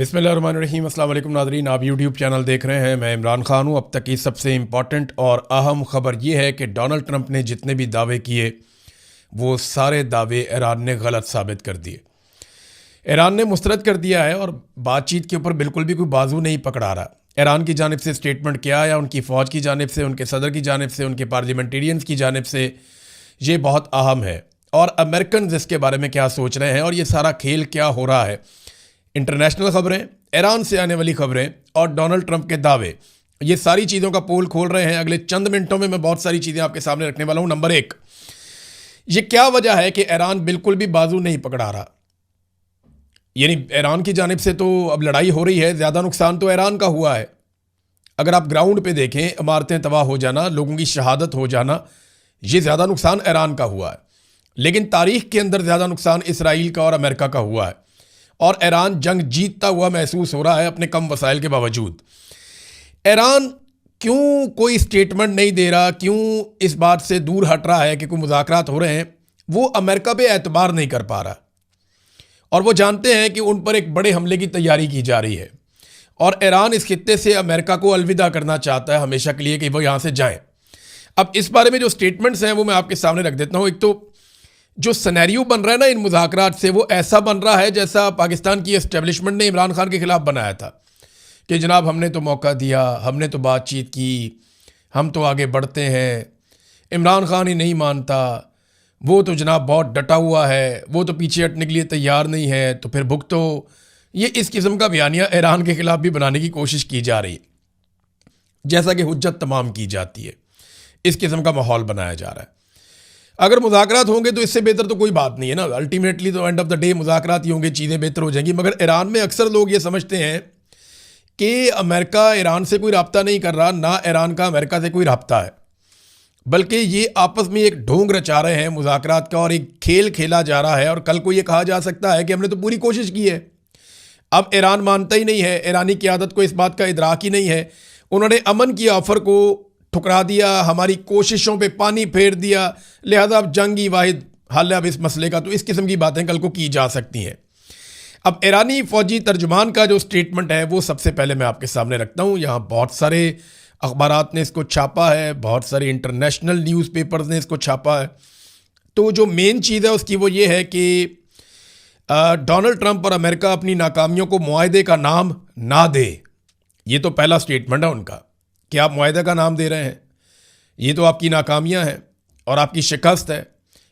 बिस्मिल्लाहिर्रहमानिर्रहीम। अस्सलाम वालेकुम नाज़रीन, आप यूट्यूब चैनल देख रहे हैं। मैं इमरान खान हूँ। अब तक की सबसे इम्पॉर्टेंट और अहम ख़बर ये है कि डोनाल्ड ट्रंप ने जितने भी दावे किए वो सारे दावे ईरान ने गलत साबित कर दिए। ईरान ने मुस्तरद कर दिया है और बातचीत के ऊपर बिल्कुल भी कोई बाजू नहीं पकड़ा रहा। ईरान की जानिब से स्टेटमेंट क्या आया, उनकी फ़ौज की जानिब से, उनके सदर की जानिब से, उनके पार्लियामेंटेरियंस की जानिब से, ये बहुत अहम है। और अमेरिकन इसके बारे में क्या सोच रहे हैं और ये सारा खेल क्या हो रहा है। इंटरनेशनल खबरें, ईरान से आने वाली खबरें और डोनाल्ड ट्रंप के दावे, ये सारी चीज़ों का पोल खोल रहे हैं। अगले चंद मिनटों में मैं बहुत सारी चीज़ें आपके सामने रखने वाला हूँ। नंबर 1, ये क्या वजह है कि ईरान बिल्कुल भी बाजू नहीं पकड़ा रहा। यानी ईरान की जानिब से तो अब लड़ाई हो रही है, ज़्यादा नुकसान तो ईरान का हुआ है। अगर आप ग्राउंड पे देखें, इमारतें तबाह हो जाना, लोगों की शहादत हो जाना, ये ज़्यादा नुकसान ईरान का हुआ है। लेकिन तारीख के अंदर ज़्यादा नुकसान इसराइल का और अमेरिका का हुआ है और ईरान जंग जीतता हुआ महसूस हो रहा है अपने कम वसाइल के बावजूद। ईरान क्यों कोई स्टेटमेंट नहीं दे रहा, क्यों इस बात से दूर हट रहा है कि कोई मुज़ाकरात हो रहे हैं? वो अमेरिका पे एतबार नहीं कर पा रहा और वो जानते हैं कि उन पर एक बड़े हमले की तैयारी की जा रही है और ईरान इस खित्ते से अमेरिका को अलविदा करना चाहता है हमेशा के लिए कि वो यहाँ से जाए। अब इस बारे में जो स्टेटमेंट्स हैं वो मैं आपके सामने रख देता हूँ। एक तो जो सिनेरियो बन रहा है ना इन मुज़ाकरात से, वो ऐसा बन रहा है जैसा पाकिस्तान की एस्टेब्लिशमेंट ने इमरान खान के ख़िलाफ़ बनाया था कि जनाब हमने तो मौका दिया, हमने तो बातचीत की, हम तो आगे बढ़ते हैं, इमरान खान ही नहीं मानता, वो तो जनाब बहुत डटा हुआ है, वो तो पीछे हटने के लिए तैयार नहीं है, तो फिर भुगतो। ये इस किस्म का बयानिया ईरान के ख़िलाफ़ भी बनाने की कोशिश की जा रही है, जैसा कि हुज्जत तमाम की जाती है। इस किस्म का माहौल बनाया जा रहा है। अगर मुज़ाकरात होंगे तो इससे बेहतर तो कोई बात नहीं है ना। अल्टीमेटली तो एंड ऑफ द डे मुज़ाकरात ही होंगे, चीज़ें बेहतर हो जाएंगी। मगर ईरान में अक्सर लोग ये समझते हैं कि अमेरिका ईरान से कोई रब्ता नहीं कर रहा, ना ईरान का अमेरिका से कोई रब्ता है, बल्कि ये आपस में एक ढोंग रचा रहे हैं मुज़ाकरात का और एक खेल खेला जा रहा है। और कल को ये कहा जा सकता है कि हमने तो पूरी कोशिश की है। अब ईरान मानता ही नहीं है, ईरानी क़यादत को इस बात का इदराक ही नहीं है। उन्होंने अमन की ऑफ़र को ठुकरा दिया, हमारी कोशिशों पे पानी फेर दिया, लिहाजा अब जंग ही वाहिद हल है अब इस मसले का। तो इस किस्म की बातें कल को की जा सकती हैं। अब ईरानी फ़ौजी तर्जुमान का जो स्टेटमेंट है वो सबसे पहले मैं आपके सामने रखता हूँ। यहाँ बहुत सारे अखबारात ने इसको छापा है, बहुत सारे इंटरनेशनल न्यूज़पेपर्स ने इसको छापा है। तो जो मेन चीज़ है उसकी वो ये है कि डोनाल्ड ट्रंप और अमेरिका अपनी नाकामियों को मुआहदे का नाम ना दे। ये तो पहला स्टेटमेंट है उनका कि आप मुआहदे का नाम दे रहे हैं, ये तो आपकी नाकामियां हैं और आपकी शिकस्त है।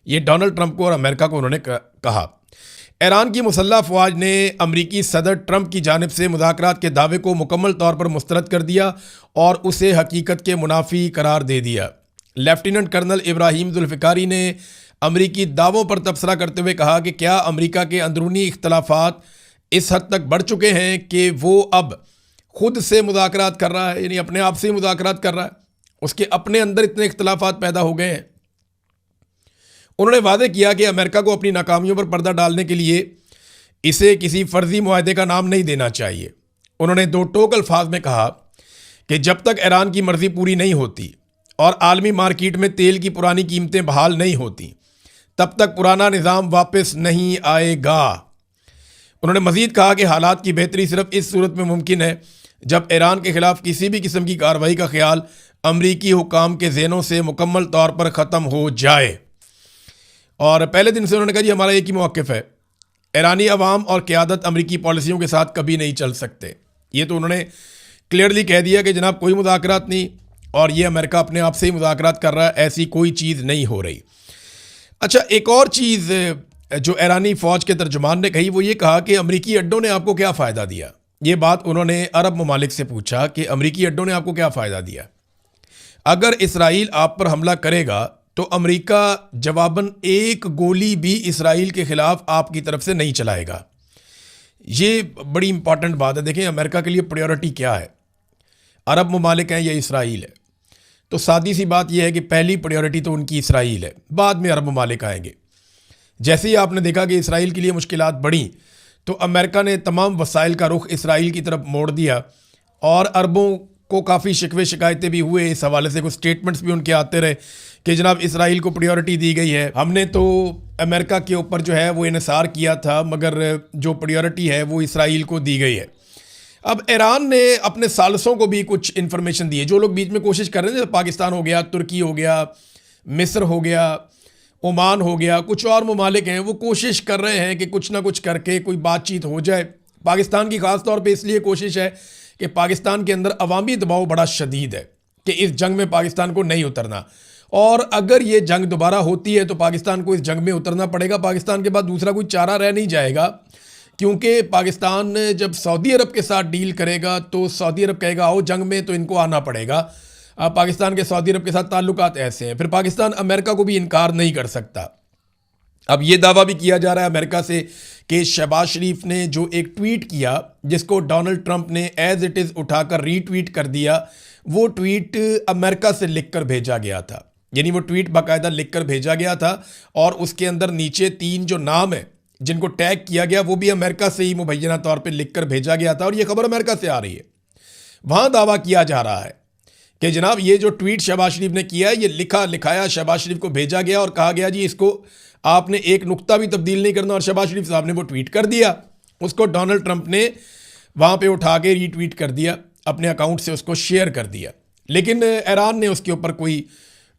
ये डोनाल्ड ट्रंप को और अमेरिका को उन्होंने कहा। ईरान की मुसल्लह अफवाज ने अमरीकी सदर ट्रंप की जानिब से मुज़ाकरात के दावे को मुकम्मल तौर पर मुस्तरद कर दिया और उसे हकीकत के मुनाफी करार दे दिया। लेफ्टिनेंट कर्नल इब्राहिम जुल्फ़िकारी ने अमरीकी दावों पर तबसरा करते हुए कहा कि क्या अमरीका के अंदरूनी इख्तलाफात इस हद तक बढ़ चुके हैं कि वो अब खुद से मुज़ाकरात कर रहा है, यानी अपने आप से ही मुज़ाकरात कर रहा है, उसके अपने अंदर इतने इख्तलाफात पैदा हो गए हैं। उन्होंने वादे किया कि अमेरिका को अपनी नाकामियों पर पर्दा डालने के लिए इसे किसी फर्जी मुआहदे का नाम नहीं देना चाहिए। उन्होंने दो टोक अल्फाज में कहा कि जब तक ईरान की मर्जी पूरी नहीं होती और आलमी मार्केट में तेल की पुरानी कीमतें बहाल नहीं होती, तब तक पुराना निज़ाम वापस नहीं आएगा। उन्होंने मज़ीद कहा कि हालात की बेहतरी सिर्फ इस सूरत में मुमकिन है जब ईरान के ख़िलाफ़ किसी भी किस्म की कार्रवाई का ख्याल अमरीकी हुकाम के ज़हनों से मुकम्मल तौर पर ख़त्म हो जाए। और पहले दिन से उन्होंने कहा जी हमारा एक ही मौक़िफ़ है, ईरानी अवाम और क़यादत अमरीकी पॉलिसियों के साथ कभी नहीं चल सकते। ये तो उन्होंने क्लियरली कह दिया कि जनाब कोई मुज़ाकरात नहीं और ये अमेरिका अपने आप से ही मुज़ाकरात कर रहा है, ऐसी कोई चीज़ नहीं हो रही। अच्छा, एक और चीज़ जो ईरानी फ़ौज के तर्जुमान ने कही वो ये कहा कि अमरीकी अड्डों ने आपको क्या फ़ायदा दिया। ये बात उन्होंने अरब ममालिक से पूछा कि अमरीकी अड्डों ने आपको क्या फ़ायदा दिया। अगर इसराइल आप पर हमला करेगा तो अमरीका जवाबन एक गोली भी इसराइल के ख़िलाफ़ आपकी तरफ से नहीं चलाएगा। ये बड़ी इंपॉर्टेंट बात है। देखें अमेरिका के लिए प्रायोरिटी क्या है, अरब ममालिक हैं या इसराइल है। तो सादी सी बात यह है कि पहली प्रायोरिटी तो उनकी इसराइल है, बाद में अरब ममालिक आएंगे। जैसे ही आपने देखा कि इसराइल के लिए मुश्किलात बढ़ी तो अमेरिका ने तमाम वसाइल का रुख इसराइल की तरफ मोड़ दिया और अरबों को काफ़ी शिकवे शिकायतें भी हुए इस हवाले से। कुछ स्टेटमेंट्स भी उनके आते रहे कि जनाब इसराइल को प्रायोरिटी दी गई है, हमने तो अमेरिका के ऊपर जो है वो इन्हिसार किया था, मगर जो प्रायोरिटी है वो इसराइल को दी गई है। अब ईरान ने अपने सालसों को भी कुछ इन्फॉर्मेशन दी है। जो लोग बीच में कोशिश कर रहे थे, पाकिस्तान हो गया, तुर्की हो गया, मिस्र हो गया, ओमान हो गया, कुछ और ममालिक हैं, वो कोशिश कर रहे हैं कि कुछ ना कुछ करके कोई बातचीत हो जाए। पाकिस्तान की ख़ास तौर पे इसलिए कोशिश है कि पाकिस्तान के अंदर अवामी दबाव बड़ा शदीद है कि इस जंग में पाकिस्तान को नहीं उतरना, और अगर ये जंग दोबारा होती है तो पाकिस्तान को इस जंग में उतरना पड़ेगा। पाकिस्तान के बाद दूसरा कोई चारा रह नहीं जाएगा, क्योंकि पाकिस्तान जब सऊदी अरब के साथ डील करेगा तो सऊदी अरब कहेगा आओ जंग में, तो इनको आना पड़ेगा। पाकिस्तान के सऊदी अरब के साथ ताल्लुकात ऐसे हैं। फिर पाकिस्तान अमेरिका को भी इनकार नहीं कर सकता। अब ये दावा भी किया जा रहा है अमेरिका से कि शहबाज शरीफ ने जो एक ट्वीट किया, जिसको डोनाल्ड ट्रंप ने एज इट इज़ उठाकर रीट्वीट कर दिया, वो ट्वीट अमेरिका से लिखकर भेजा गया था। यानी वो ट्वीट बाकायदा लिखकर भेजा गया था, और उसके अंदर नीचे 3 जो नाम है जिनको टैग किया गया वो भी अमेरिका से ही मुबैना तौर पे लिखकर भेजा गया था, और ये खबर अमेरिका से आ रही है। वहाँ दावा किया जा रहा है कि जनाब ये जो ट्वीट शहबाज शरीफ ने किया है, ये लिखाया शहबाज शरीफ को भेजा गया और कहा गया जी इसको आपने एक नुक्ता भी तब्दील नहीं करना, और शहबाज शरीफ साहब ने वो ट्वीट कर दिया। उसको डोनाल्ड ट्रंप ने वहाँ पे उठा के रीट्वीट कर दिया, अपने अकाउंट से उसको शेयर कर दिया। लेकिन ईरान ने उसके ऊपर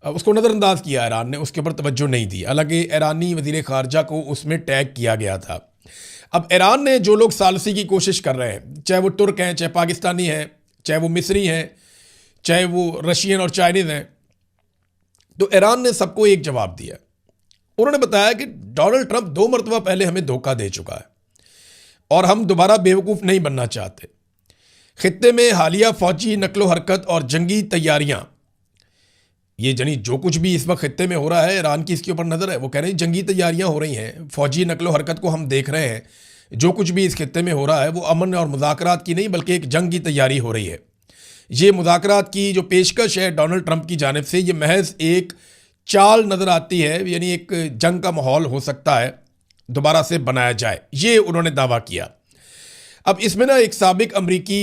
उसको नज़रअंदाज किया, ईरान ने उसके ऊपर तवज्जो नहीं दी। हालांकि ईरानी वज़ीर ख़ारजा को उसमें टैग किया गया था। अब ईरान ने जो लोग सालसी की कोशिश कर रहे हैं, चाहे वो तुर्क हैं, चाहे पाकिस्तानी हैं, चाहे वो मिस्री हैं, चाहे वो रशियन और चाइनीज़ हैं, तो ईरान ने सबको एक जवाब दिया। उन्होंने बताया कि डोनाल्ड ट्रंप 2 मरतबा पहले हमें धोखा दे चुका है और हम दोबारा बेवकूफ़ नहीं बनना चाहते। खित्ते में हालिया फौजी नकलो हरकत और जंगी तैयारियां, ये जनी जो कुछ भी इस वक्त खित्ते में हो रहा है, ईरान की इसके ऊपर नज़र है। वो कह रहे हैं जंगी तैयारियां हो रही हैं, फौजी नकलो हरकत को हम देख रहे हैं। जो कुछ भी इस खित्ते में हो रहा है वो अमन और मुज़ाकरात की नहीं बल्कि एक जंग की तैयारी हो रही है। ये मुज़ाकरात की जो पेशकश है डोनाल्ड ट्रंप की जानिब से, ये महज एक चाल नज़र आती है, यानी एक जंग का माहौल हो सकता है दोबारा से बनाया जाए, ये उन्होंने दावा किया। अब इसमें ना एक साबिक अमरीकी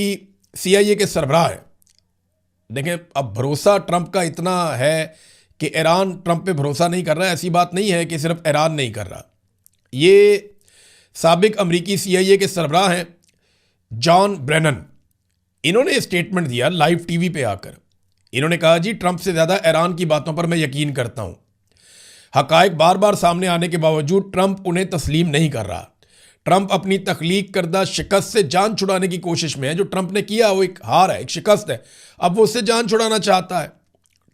CIA के सरबराह है। देखें, अब भरोसा ट्रंप का इतना है कि ईरान ट्रंप पे भरोसा नहीं कर रहा है, ऐसी बात नहीं है कि सिर्फ ईरान नहीं कर रहा। ये साबिक अमरीकी CIA के सरबराह हैं जॉन ब्रेनन। इन्होंने स्टेटमेंट दिया लाइव TV पे आकर। इन्होंने कहा जी ट्रंप से ज़्यादा ईरान की बातों पर मैं यकीन करता हूँ। हक़ाइक़ बार बार सामने आने के बावजूद ट्रंप उन्हें तस्लीम नहीं कर रहा। ट्रंप अपनी तख्लीक करदा शिकस्त से जान छुड़ाने की कोशिश में है। जो ट्रंप ने किया वो एक हार है, एक शिकस्त है, अब वो उससे जान छुड़ाना चाहता है।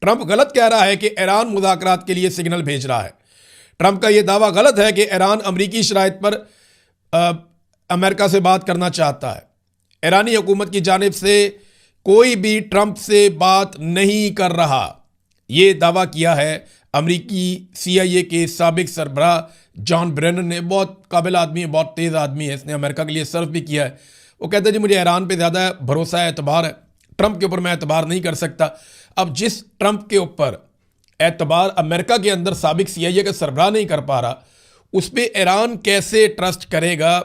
ट्रंप गलत कह रहा है कि ईरान मुज़ाकरात के लिए सिग्नल भेज रहा है। ट्रंप का ये दावा गलत है कि ईरान अमरीकी शराइत पर अमेरिका से बात करना चाहता है। ईरानी हुकूमत की जानिब से कोई भी ट्रंप से बात नहीं कर रहा, ये दावा किया है अमरीकी CIA के साबिक सरबराह जॉन ब्रेनन ने। बहुत काबिल आदमी है, बहुत तेज़ आदमी है, इसने अमेरिका के लिए सर्व भी किया है। वो कहता है जी मुझे ईरान पे ज़्यादा भरोसा है, एतबार है, ट्रंप के ऊपर मैं एतबार नहीं कर सकता। अब जिस ट्रंप के ऊपर एतबार अमेरिका के अंदर साबिक CIA का सरबराह नहीं कर पा रहा, उस पर ईरान कैसे ट्रस्ट करेगा,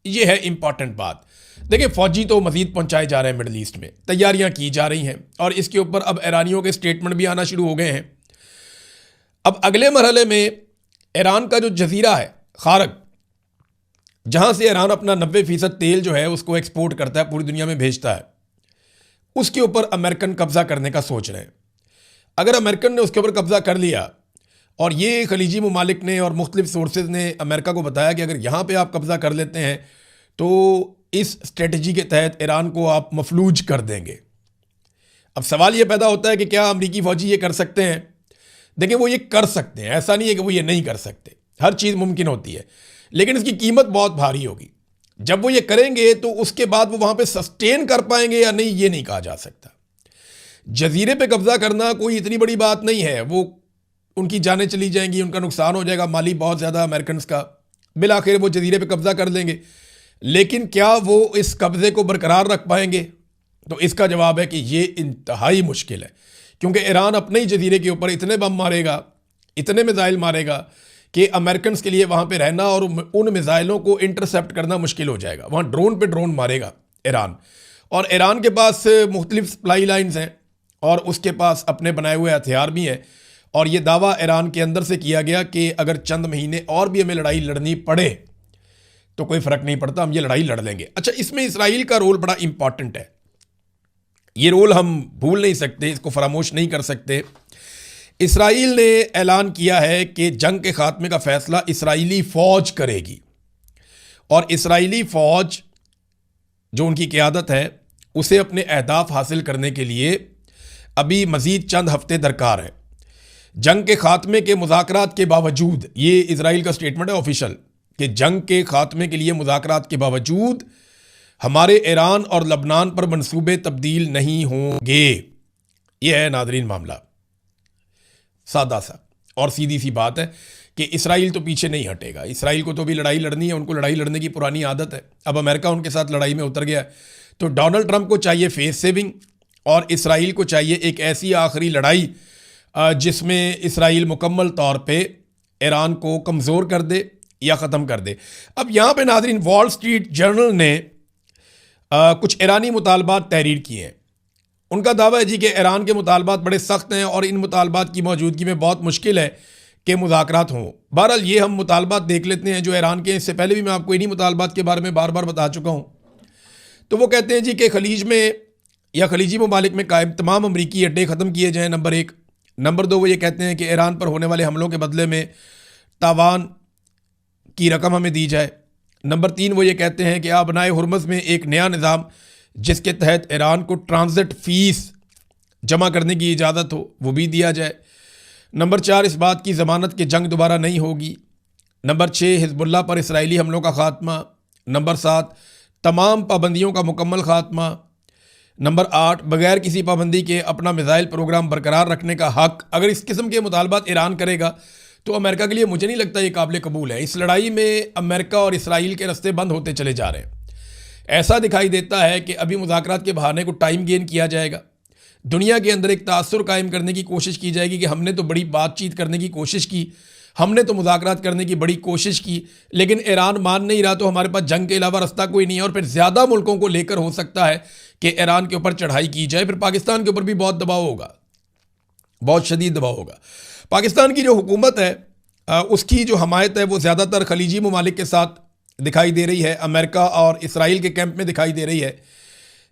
ये है इंपॉर्टेंट बात। देखिए, फ़ौजी तो मज़ीद पहुँचाए जा रहे हैं, मिडल ईस्ट में तैयारियाँ की जा रही हैं, और इसके ऊपर अब ईरानियों के स्टेटमेंट भी आना शुरू हो गए हैं। अब अगले मरहले में ईरान का जो जजीरा है खारक, जहाँ से ईरान अपना 90% तेल जो है उसको एक्सपोर्ट करता है, पूरी दुनिया में भेजता है, उसके ऊपर अमेरिकन कब्ज़ा करने का सोच रहे हैं। अगर अमेरिकन ने उसके ऊपर कब्ज़ा कर लिया, और ये खलीजी ममालिक ने और मुख्तलिफ सोर्सेज ने अमेरिका को बताया कि अगर यहाँ पे आप कब्ज़ा कर लेते हैं तो इस स्ट्रेटजी के तहत ईरान को आप मफलूज कर देंगे। अब सवाल ये पैदा होता है कि क्या अमरीकी फ़ौजी ये कर सकते हैं? देखिए, वो ये कर सकते हैं, ऐसा नहीं है कि वो ये नहीं कर सकते, हर चीज़ मुमकिन होती है, लेकिन इसकी कीमत बहुत भारी होगी। जब वो ये करेंगे तो उसके बाद वो वहाँ पे सस्टेन कर पाएंगे या नहीं, ये नहीं कहा जा सकता। जजीरे पे कब्ज़ा करना कोई इतनी बड़ी बात नहीं है, वो उनकी जानें चली जाएंगी, उनका नुकसान हो जाएगा माली बहुत ज़्यादा अमेरिकन का, बिल आखिर वो जजीरे पे कब्ज़ा कर लेंगे। लेकिन क्या वो इस कब्ज़े को बरकरार रख पाएंगे? तो इसका जवाब है कि ये इंतहाई मुश्किल है, क्योंकि ईरान अपने ही जजीरे के ऊपर इतने बम मारेगा, इतने मिज़ाइल मारेगा कि अमेरिकन के लिए वहाँ पे रहना और उन मिज़ाइलों को इंटरसेप्ट करना मुश्किल हो जाएगा। वहाँ ड्रोन पे ड्रोन मारेगा ईरान, और ईरान के पास मुख्तलिफ सप्लाई लाइन्स हैं और उसके पास अपने बनाए हुए हथियार भी हैं। और ये दावा ईरान के अंदर से किया गया कि अगर चंद महीने और भी हमें लड़ाई लड़नी पड़े तो कोई फ़र्क नहीं पड़ता, हम ये लड़ाई लड़ लेंगे। अच्छा, इसमें इसराइल का रोल बड़ा इंपॉर्टेंट है, ये रोल हम भूल नहीं सकते, इसको फरामोश नहीं कर सकते। इसराइल ने ऐलान किया है कि जंग के खात्मे का फैसला इसराइली फ़ौज करेगी, और इसराइली फ़ौज जो उनकी क़यादत है उसे अपने अहदाफ हासिल करने के लिए अभी मज़ीद चंद हफ्ते दरकार है। जंग के खात्मे के मुज़ाकरात के बावजूद, ये इसराइल का स्टेटमेंट है ऑफिशियल, कि जंग के खात्मे के लिए मुज़ाकरात के बावजूद हमारे ईरान और लबनान पर मंसूबे तब्दील नहीं होंगे। ये है नाज़रीन मामला, सादा सा और सीधी सी बात है कि इसराइल तो पीछे नहीं हटेगा। इसराइल को तो भी लड़ाई लड़नी है, उनको लड़ाई लड़ने की पुरानी आदत है। अब अमेरिका उनके साथ लड़ाई में उतर गया है, तो डोनाल्ड ट्रंप को चाहिए फेस सेविंग, और इसराइल को चाहिए एक ऐसी आखिरी लड़ाई जिसमें इसराइल मुकम्मल तौर पे ईरान को कमज़ोर कर दे या ख़त्म कर दे। अब यहाँ पे नाज़रीन, वॉल स्ट्रीट जर्नल ने कुछ ईरानी मुतालबात तहरीर किए हैं। उनका दावा है जी कि ईरान के मुतालबात बड़े सख्त हैं और इन मुतालबात की मौजूदगी में बहुत मुश्किल है कि मुज़ाकरात हों। बहरहाल ये हम मुतालबात देख लेते हैं जो ईरान के, इससे पहले भी मैं आपको इन्हीं मुतालबात के बारे में बार बार बता चुका हूँ। तो वो कहते हैं जी कि खलीज में या खलीजी ममालिक में कायम तमाम अमरीकी अड्डे ख़त्म किए जाएँ, नंबर 1। नंबर 2, वो ये कहते हैं कि ईरान पर होने वाले हमलों के बदले में तावान की रकम हमें दी जाए। नंबर 3, वो ये कहते हैं कि आबनाए हुर्मुज़ में एक नया निज़ाम जिसके तहत ईरान को ट्रांजिट फ़ीस जमा करने की इजाज़त हो, वो भी दिया जाए। नंबर 4, इस बात की ज़मानत कि जंग दोबारा नहीं होगी। नंबर 6, हिज़्बुल्लाह पर इसराइली हमलों का ख़ात्मा। नंबर 7, तमाम पाबंदियों का मुकम्मल ख़ात्मा। नंबर 8, बगैर किसी पाबंदी के अपना मिसाइल प्रोग्राम बरकरार रखने का हक़। अगर इस किस्म के मुतालबात ईरान करेगा तो अमेरिका के लिए मुझे नहीं लगता ये काबिल कबूल है। इस लड़ाई में अमेरिका और इसराइल के रास्ते बंद होते चले जा रहे हैं। ऐसा दिखाई देता है कि अभी मुज़ाकरात के बहाने को टाइम गेन किया जाएगा, दुनिया के अंदर एक तासुर कायम करने की कोशिश की जाएगी कि हमने तो बड़ी बातचीत करने की कोशिश की, हमने तो मुज़ाकरात करने की बड़ी कोशिश की, लेकिन ईरान मान नहीं रहा, तो हमारे पास जंग के अलावा रास्ता कोई नहीं है। और फिर ज़्यादा मुल्कों को लेकर हो सकता है कि ईरान के ऊपर चढ़ाई की जाए, फिर पाकिस्तान के ऊपर भी बहुत दबाव होगा, बहुत शदीद दबाव होगा। पाकिस्तान की जो हुकूमत है उसकी जो हमायत है वो ज़्यादातर खलीजी ममालिक के साथ दिखाई दे रही है, अमेरिका और इसराइल के कैंप में दिखाई दे रही है,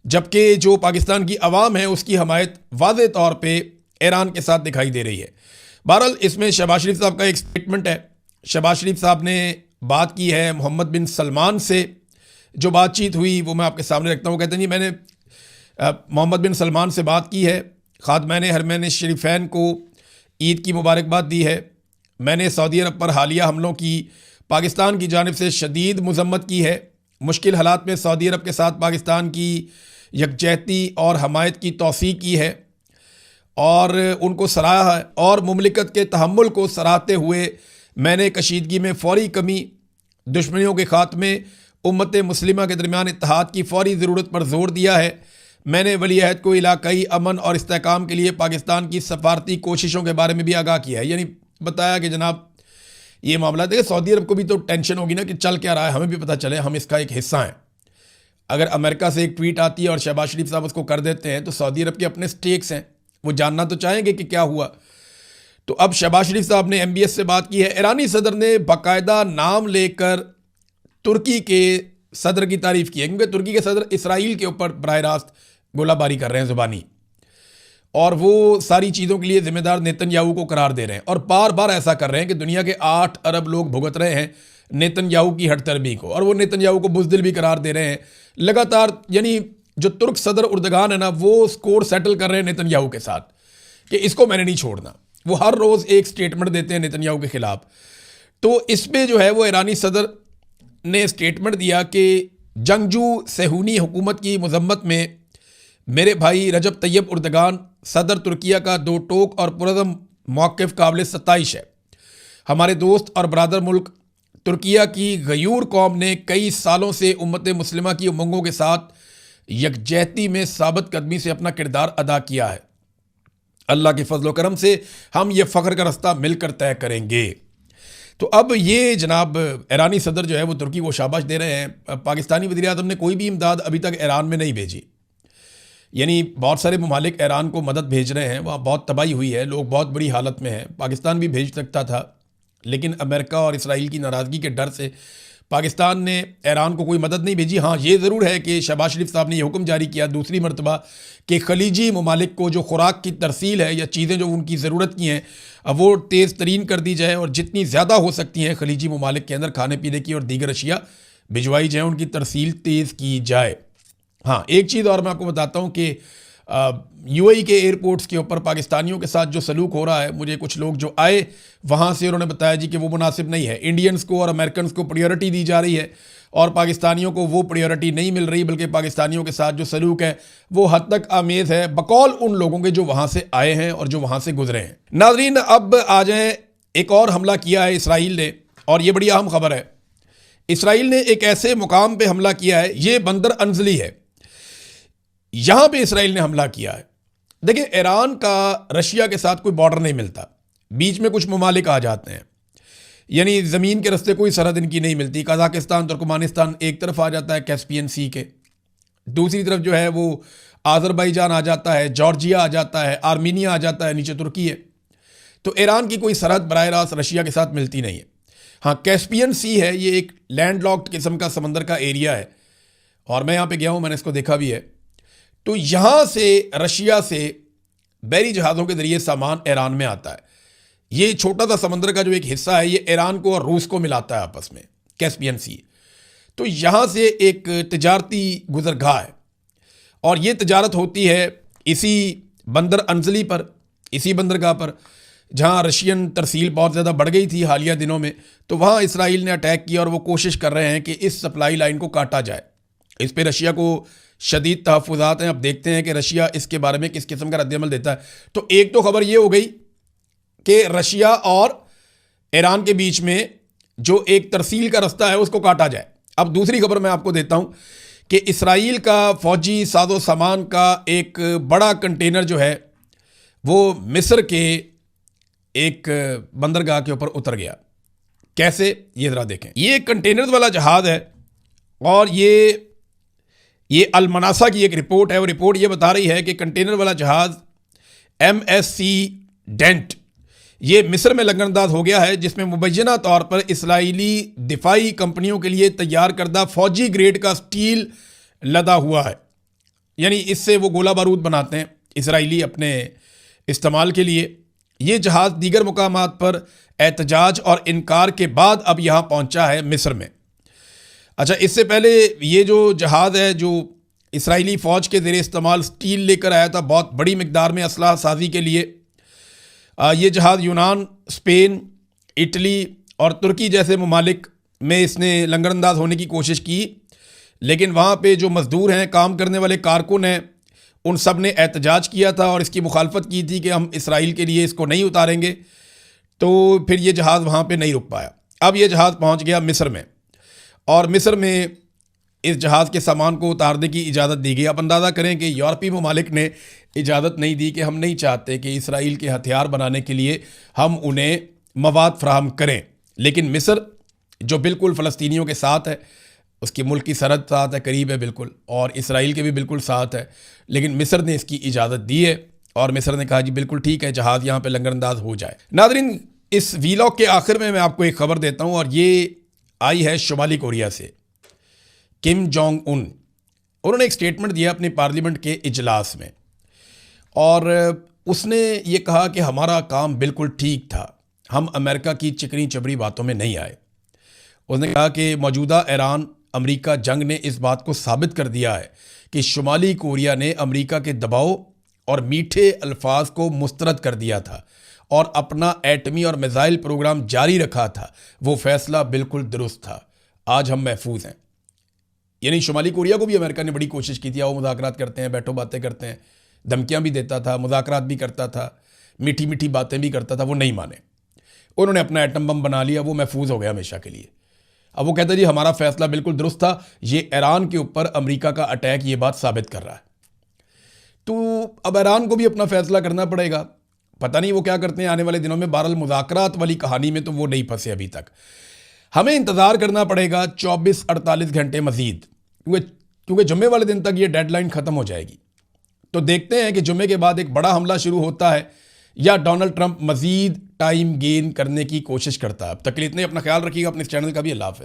जबकि जो पाकिस्तान की अवाम है उसकी हमायत वाज़े तौर पे ईरान के साथ दिखाई दे रही है। बहरहाल इसमें शहबाज शरीफ साहब का एक स्टेटमेंट है। शहबाज शरीफ साहब ने बात की है मोहम्मद बिन सलमान से, जो बातचीत हुई वो मैं आपके सामने रखता हूँ। कहते हैं जी, मैंने मोहम्मद बिन सलमान से बात की है, खादमैन हरमैन शरीफैन को ईद की मुबारकबाद दी है। मैंने सऊदी अरब पर हालिया हमलों की पाकिस्तान की जानिब से शदीद मज़म्मत की है। मुश्किल हालात में सऊदी अरब के साथ पाकिस्तान की यकजहती और हमायत की तौसीक़ की है और उनको सराहा है, और मुमलिकत के तहम्मुल को सराहते हुए मैंने कशीदगी में फ़ौरी कमी, दुश्मनियों के ख़ात्मे, उम्मत मुस्लिमा के दरमियान इत्तेहाद की फ़ौरी ज़रूरत पर जोर दिया है। मैंने वली अहद को इलाकाई अमन और इस्तेहकाम के लिए पाकिस्तान की सफारती कोशिशों के बारे में भी आगाह किया है। यानी बताया कि जनाब ये मामला, देखिए सऊदी अरब को भी तो टेंशन होगी ना कि चल क्या रहा है, हमें भी पता चले, हम इसका एक हिस्सा हैं। अगर अमेरिका से एक ट्वीट आती है और शहबाज शरीफ साहब उसको कर देते हैं तो सऊदी अरब के अपने स्टेक्स हैं, वो जानना तो चाहेंगे कि क्या हुआ। तो अब शहबाज शरीफ साहब ने MBS से बात की है। ईरानी सदर ने बाकायदा नाम लेकर तुर्की के सदर की तारीफ़ की है, क्योंकि तुर्की के सदर इसराइल के ऊपर बराह रास्त गोलाबारी कर रहे हैं ज़ुबानी, और वो सारी चीज़ों के लिए ज़िम्मेदार नेतन्याहू को करार दे रहे हैं, और बार बार ऐसा कर रहे हैं कि दुनिया के 8 अरब लोग भुगत रहे हैं नेतन्याहू की हटतरमी को, और वो नेतन्याहू को बुज़दिल भी करार दे रहे हैं लगातार। यानी जो तुर्क सदर उर्दगान है ना, वो स्कोर सेटल कर रहे हैं नेतन्याहू के साथ कि इसको मैंने नहीं छोड़ना। वो हर रोज़ एक स्टेटमेंट देते हैं नेतन्याहू के ख़िलाफ़। तो इसमें जो है वो ईरानी सदर ने स्टेटमेंट दिया कि जंगजू सहूनी हुकूमत की मज़म्मत में मेरे भाई रजब तैयब उर्दगान सदर तुर्किया का दो टोक और पुरज़म मौक़िफ़ काबिल सत्ताइश है। हमारे दोस्त और बरादर मुल्क तुर्किया की गयूर कौम ने कई सालों से उम्मत मुस्लिमा की उमंगों के साथ यकजहती में साबित कदमी से अपना किरदार अदा किया है। अल्लाह के फजल करम से हम ये फ़ख्र का रास्ता मिलकर तय करेंगे। तो अब ये जनाब ईरानी सदर जो है वो तुर्की को शाबाश दे रहे हैं। पाकिस्तानी वज़ीर-ए-आज़म ने कोई भी इमदाद अभी तक ईरान में नहीं भेजी, यानी बहुत सारे ममालिक ईरान को मदद भेज रहे हैं, वहाँ बहुत तबाही हुई है, लोग बहुत बुरी हालत में हैं। पाकिस्तान भी भेज सकता था, लेकिन अमेरिका और इसराइल की नाराज़गी के डर से पाकिस्तान ने ईरान को कोई मदद नहीं भेजी। हाँ, ये ज़रूर है कि शहबाज शरीफ साहब ने ये हुक्म जारी किया दूसरी मरतबा कि खलीजी ममालिक को जो खुराक की तरसील है या चीज़ें जो उनकी ज़रूरत की हैं वो तेज़ तरीन कर दी जाए और जितनी ज़्यादा हो सकती हैं खलीजी ममालिक के अंदर खाने पीने की और दीगर अशिया भिजवाई जाए, उनकी तरसील तेज़ की जाए। हाँ, एक चीज़ और मैं आपको बताता हूँ कि यूएई के एयरपोर्ट्स के ऊपर पाकिस्तानियों के साथ जो सलूक हो रहा है, मुझे कुछ लोग जो आए वहाँ से उन्होंने बताया जी कि वो मुनासिब नहीं है। इंडियंस को और अमेरिकन को प्रायोरिटी दी जा रही है और पाकिस्तानियों को वो प्रायोरिटी नहीं मिल रही, बल्कि पाकिस्तानियों के साथ जो सलूक है वो हद तक आमेज़ है बकौल उन लोगों के जो वहाँ से आए हैं और जो वहाँ से गुजरे हैं। नाज़रीन, अब आ जाए, एक और हमला किया है इसराइल ने और ये बड़ी अहम खबर है। इसराइल ने एक ऐसे मुकाम पे हमला किया है, ये बंदर अंजली है, यहां पे इसराइल ने हमला किया है। देखिए, ईरान का रशिया के साथ कोई बॉर्डर नहीं मिलता, बीच में कुछ ममालिक आ जाते हैं, यानी ज़मीन के रास्ते कोई सरहद इनकी नहीं मिलती। कज़ाकिस्तान, तुर्कमानिस्तान एक तरफ आ जाता है कैस्पियन सी के, दूसरी तरफ जो है वो आज़रबाईजान आ जाता है, जॉर्जिया आ जाता है, आर्मीनिया आ जाता है, नीचे तुर्की है। तो ईरान की कोई सरहद बराह रास्त रशिया के साथ मिलती नहीं है। हाँ, कैस्पियन सी है, ये एक लैंडलॉक्ड किस्म का समंदर का एरिया है और मैं यहाँ पे गया हूँ, मैंने इसको देखा भी है। तो यहाँ से रशिया से बहरी जहाज़ों के ज़रिए सामान ईरान में आता है। ये छोटा सा समंदर का जो एक हिस्सा है ये ईरान को और रूस को मिलाता है आपस में, कैस्पियन सी। तो यहाँ से एक तिजारती गुज़रगाह है और ये तिजारत होती है इसी बंदर अंजली पर, इसी बंदरगाह पर, जहाँ रशियन तरसील बहुत ज़्यादा बढ़ गई थी हालिया दिनों में। तो वहाँ इसराइल ने अटैक किया और वो कोशिश कर रहे हैं कि इस सप्लाई लाइन को काटा जाए। इस पर रशिया को शदीद तहफ़्फ़ुज़ात हैं। अब देखते हैं कि रशिया इसके बारे में किस किस्म का रद्दअमल देता है। तो एक तो खबर ये हो गई कि रशिया और ईरान के बीच में जो एक तरसील का रास्ता है उसको काटा जाए। अब दूसरी खबर मैं आपको देता हूँ कि इसराइल का फ़ौजी साजो सामान का एक बड़ा कंटेनर जो है वो मिस्र के एक बंदरगाह के ऊपर उतर गया। कैसे, ये ज़रा देखें। ये कंटेनर वाला जहाज़ है और ये अल-मनासा की एक रिपोर्ट है। वो रिपोर्ट ये बता रही है कि कंटेनर वाला जहाज़ MSC डेंट ये मिस्र में लंगरअंदाज हो गया है, जिसमें मुबैना तौर पर इसराइली दिफाई कंपनियों के लिए तैयार करदा फौजी ग्रेड का स्टील लदा हुआ है। यानी इससे वो गोला बारूद बनाते हैं इसराइली अपने इस्तेमाल के लिए। ये जहाज़ दीगर मुकामात पर एहतजाज और इनकार के बाद अब यहाँ पहुँचा है मिस्र में। अच्छा, इससे पहले ये जो जहाज़ है जो इसराइली फ़ौज के ज़रिए इस्तेमाल स्टील लेकर आया था बहुत बड़ी मिकदार में असलाह साजी के लिए, ये जहाज़ यूनान, स्पेन, इटली और तुर्की जैसे ममालिक में इसने लंगरअंदाज होने की कोशिश की, लेकिन वहाँ पे जो मज़दूर हैं, काम करने वाले कारकुन हैं, उन सब ने एहतजाज किया था और इसकी मुखालफत की थी कि हम इसराइल के लिए इसको नहीं उतारेंगे। तो फिर ये जहाज़ वहाँ पे नहीं रुक पाया। अब ये जहाज़ पहुँच गया मिस्र में और मिस्र में इस जहाज़ के सामान को उतारने की इजाज़त दी गई। आप अंदाज़ा करें कि यूरोपीय ममालिक ने इजाज़त नहीं दी कि हम नहीं चाहते कि इसराइल के हथियार बनाने के लिए हम उन्हें मवाद फ्राहम करें, लेकिन मिस्र जो बिल्कुल फ़लस्तीनियों के साथ है, उसकी मुल्क की सरहद साथ है, करीब है बिल्कुल, और इसराइल के भी बिल्कुल साथ है, लेकिन मिस्र ने इसकी इजाज़त दी है और मिस्र ने कहा जी बिल्कुल ठीक है, जहाज़ यहाँ पे लंगरअंदाज हो जाए। नाज़रीन, इस वीलॉग के आखिर में मैं आपको एक खबर देता हूँ और ये आई है शुमाली कोरिया से। किम जोंग उन, उन्होंने एक स्टेटमेंट दिया अपने पार्लियामेंट के इजलास में और उसने ये कहा कि हमारा काम बिल्कुल ठीक था, हम अमेरिका की चिकनी चबरी बातों में नहीं आए। उसने कहा कि मौजूदा ईरान अमेरिका जंग ने इस बात को साबित कर दिया है कि शुमाली कोरिया ने अमेरिका के दबाव और मीठे अल्फाज को मुस्तरद कर दिया था और अपना एटमी और मिसाइल प्रोग्राम जारी रखा था। वो फैसला बिल्कुल दुरुस्त था, आज हम महफूज हैं। यानी शुमाली कोरिया को भी अमेरिका ने बड़ी कोशिश की थी, वो मुज़ाकरात करते हैं, बैठो बातें करते हैं, धमकियां भी देता था, मुज़ाकरात भी करता था, मीठी मीठी बातें भी करता था, वो नहीं माने। उन्होंने अपना एटम बम बना लिया, वो महफूज हो गया हमेशा के लिए। अब वो कहते जी हमारा फैसला बिल्कुल दुरुस्त था। ये ईरान के ऊपर अमेरिका का अटैक ये बात साबित कर रहा है। तो अब ईरान को भी अपना फैसला करना पड़ेगा, पता नहीं वो क्या करते हैं आने वाले दिनों में। बहरहाल मुज़ाकरात वाली कहानी में तो वो नहीं फंसे अभी तक। हमें इंतज़ार करना पड़ेगा 24-48 घंटे मज़ीद, क्योंकि जुम्मे वाले दिन तक ये डेडलाइन ख़त्म हो जाएगी। तो देखते हैं कि जुम्मे के बाद एक बड़ा हमला शुरू होता है या डोनाल्ड ट्रंप मज़ीद टाइम गेन करने की कोशिश करता है। अब तक के लिए इतने, अपना ख्याल रखिएगा, अपने इस चैनल का भी। अल्लाह हाफ़िज़।